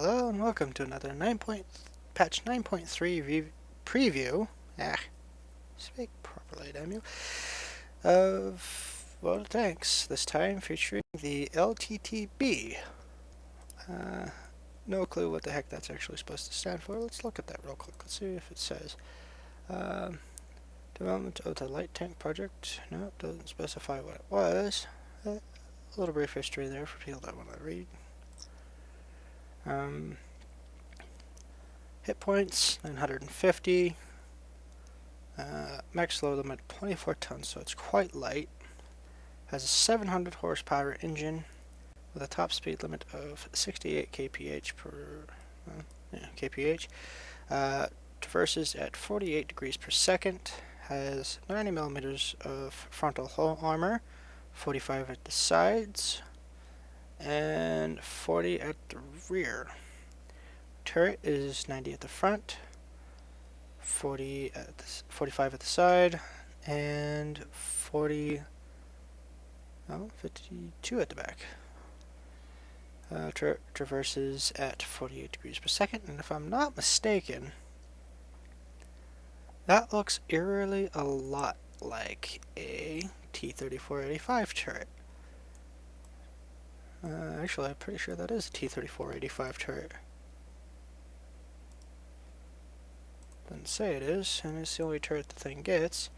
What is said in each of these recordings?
Hello and welcome to another patch 9.3 preview. Speak properly, damn you. Of WoT Tanks. This time featuring the LTTB. No clue what the heck that's actually supposed to stand for. Let's look at that real quick. Let's see if it says. Development of the light tank project. No, it doesn't specify what it was. A little brief history there for people that want to read. Hit points 950. Max load limit 24 tons, so it's quite light. Has a 700 horsepower engine with a top speed limit of 68 kph kph. Traverses at 48 degrees per second. Has 90 millimeters of frontal hull armor, 45 at the sides, and 40 at the rear. Turret is 90 at the front, 45 at the side, and 52 at the back. Traverses at 48 degrees per second, and if I'm not mistaken, that looks eerily a lot like a T-3485 turret. Actually, I'm pretty sure that is a T-3485 turret. Doesn't say it is, and it's the only turret the thing gets.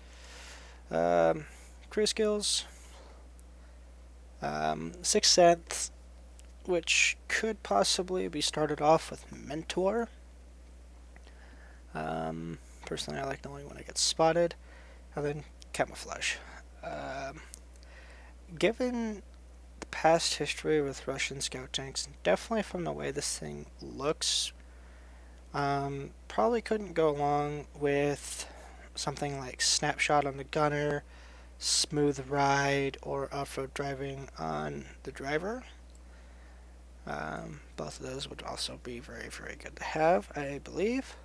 Crew skills. 6th Sense, which could possibly be started off with Mentor. Personally, I like knowing when it gets spotted. And then Camouflage. Given the past history with Russian scout tanks, definitely from the way this thing looks, probably couldn't go along with something like Snapshot on the gunner, Smooth Ride, or off-road driving on the driver. Both of those would also be very, very good to have, I believe.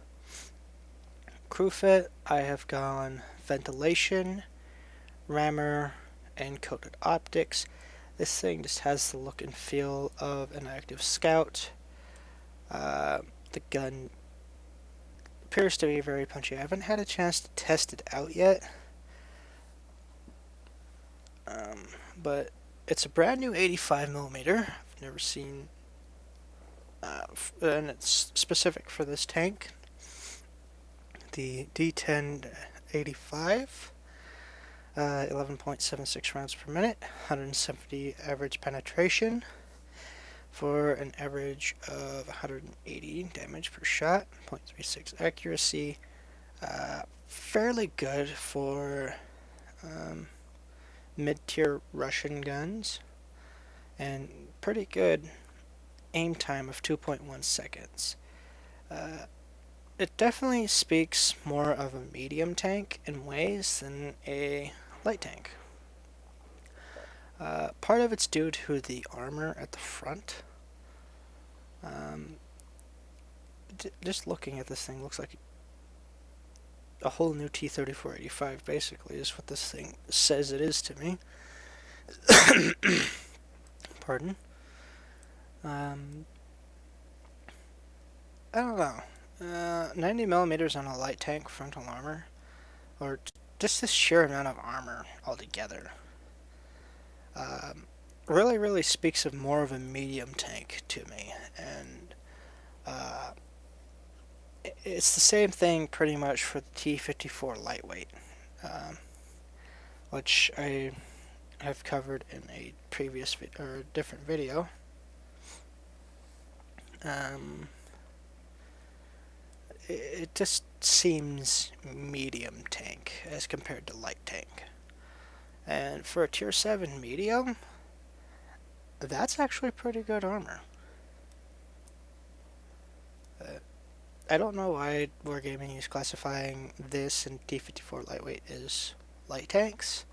Crew fit, I have gone ventilation, rammer, and coated optics. This thing just has the look and feel of an active scout. The gun appears to be very punchy. I haven't had a chance to test it out yet, but it's a brand new 85mm. I've never seen, and it's specific for this tank. The D1085, 11.76 rounds per minute, 170 average penetration, for an average of 180 damage per shot, 0.36 accuracy. Fairly good for mid-tier Russian guns, and pretty good aim time of 2.1 seconds. It definitely speaks more of a medium tank in ways than a light tank. Part of it's due to the armor at the front. Just looking at this thing looks like a whole new T-3485 basically is what this thing says it is to me. Pardon. I don't know. 90 millimeters on a light tank frontal armor, or just the sheer amount of armor altogether, really speaks of more of a medium tank to me. And it's the same thing pretty much for the T-54 lightweight, which I have covered in a previous different video. It just seems medium tank as compared to light tank. And for a tier 7 medium, that's actually pretty good armor. I don't know why Wargaming is classifying this and T-54 lightweight as light tanks,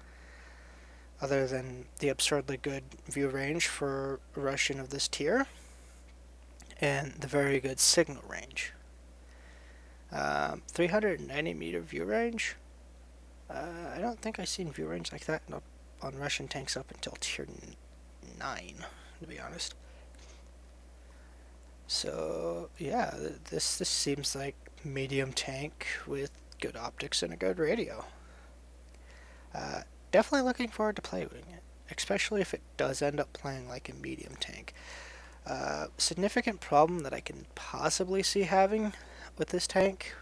other than the absurdly good view range for a Russian of this tier, and the very good signal range. 390 meter view range. I don't think I've seen view range like that on Russian tanks up until tier 9, to be honest. So yeah, this seems like medium tank with good optics and a good radio. Uh, Definitely looking forward to playing it, especially if it does end up playing like a medium tank. Significant problem that I can possibly see having with this tank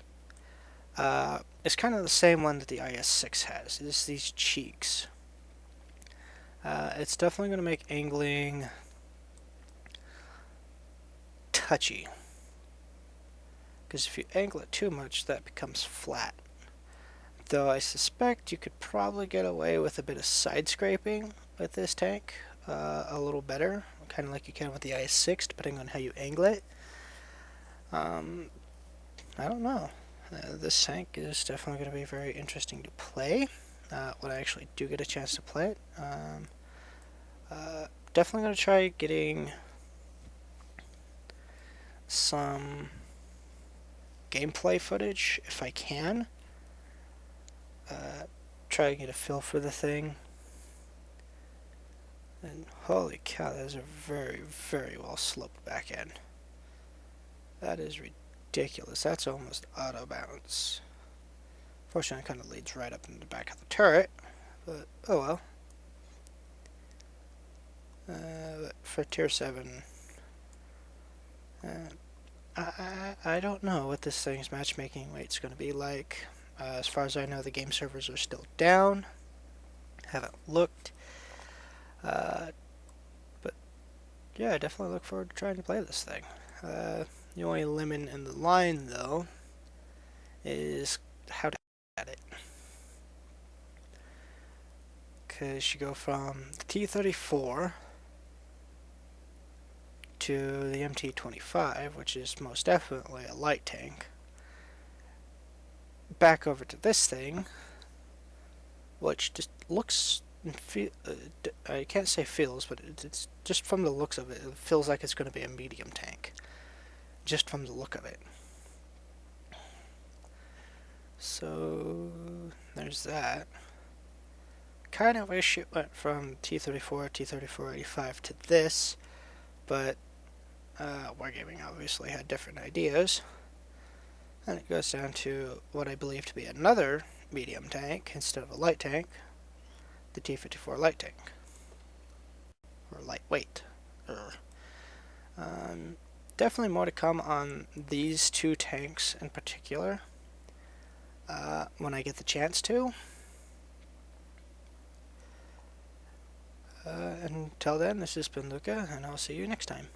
is kind of the same one that the IS-6 has. It's these cheeks. It's definitely going to make angling touchy, because if you angle it too much, that becomes flat. Though I suspect you could probably get away with a bit of side scraping with this tank a little better, kind of like you can with the IS-6, depending on how you angle it. I don't know. This tank is definitely going to be very interesting to play when I actually do get a chance to play it. Definitely going to try getting some gameplay footage if I can. Try to get a feel for the thing. And holy cow, that is a very, very well sloped back end. That is ridiculous. That's almost auto bounce. Fortunately, it kind of leads right up in the back of the turret, but oh well. For tier 7, I don't know what this thing's matchmaking rate's going to be like. As far as I know, the game servers are still down. Haven't looked. But yeah, I definitely look forward to trying to play this thing. The only limit in the line, though, is how to at it. Because you go from the T-34 to the MT-25, which is most definitely a light tank, back over to this thing, which just looks and I can't say feels, but it's just from the looks of it, it feels like it's going to be a medium tank. Just from the look of it. So there's that. Kind of wish it went from T-34, T-34-85 to this, but Wargaming obviously had different ideas. And it goes down to what I believe to be another medium tank instead of a light tank, the T-54 light tank. Or lightweight. Definitely more to come on these two tanks in particular when I get the chance to. Until then, this has been Luca, and I'll see you next time.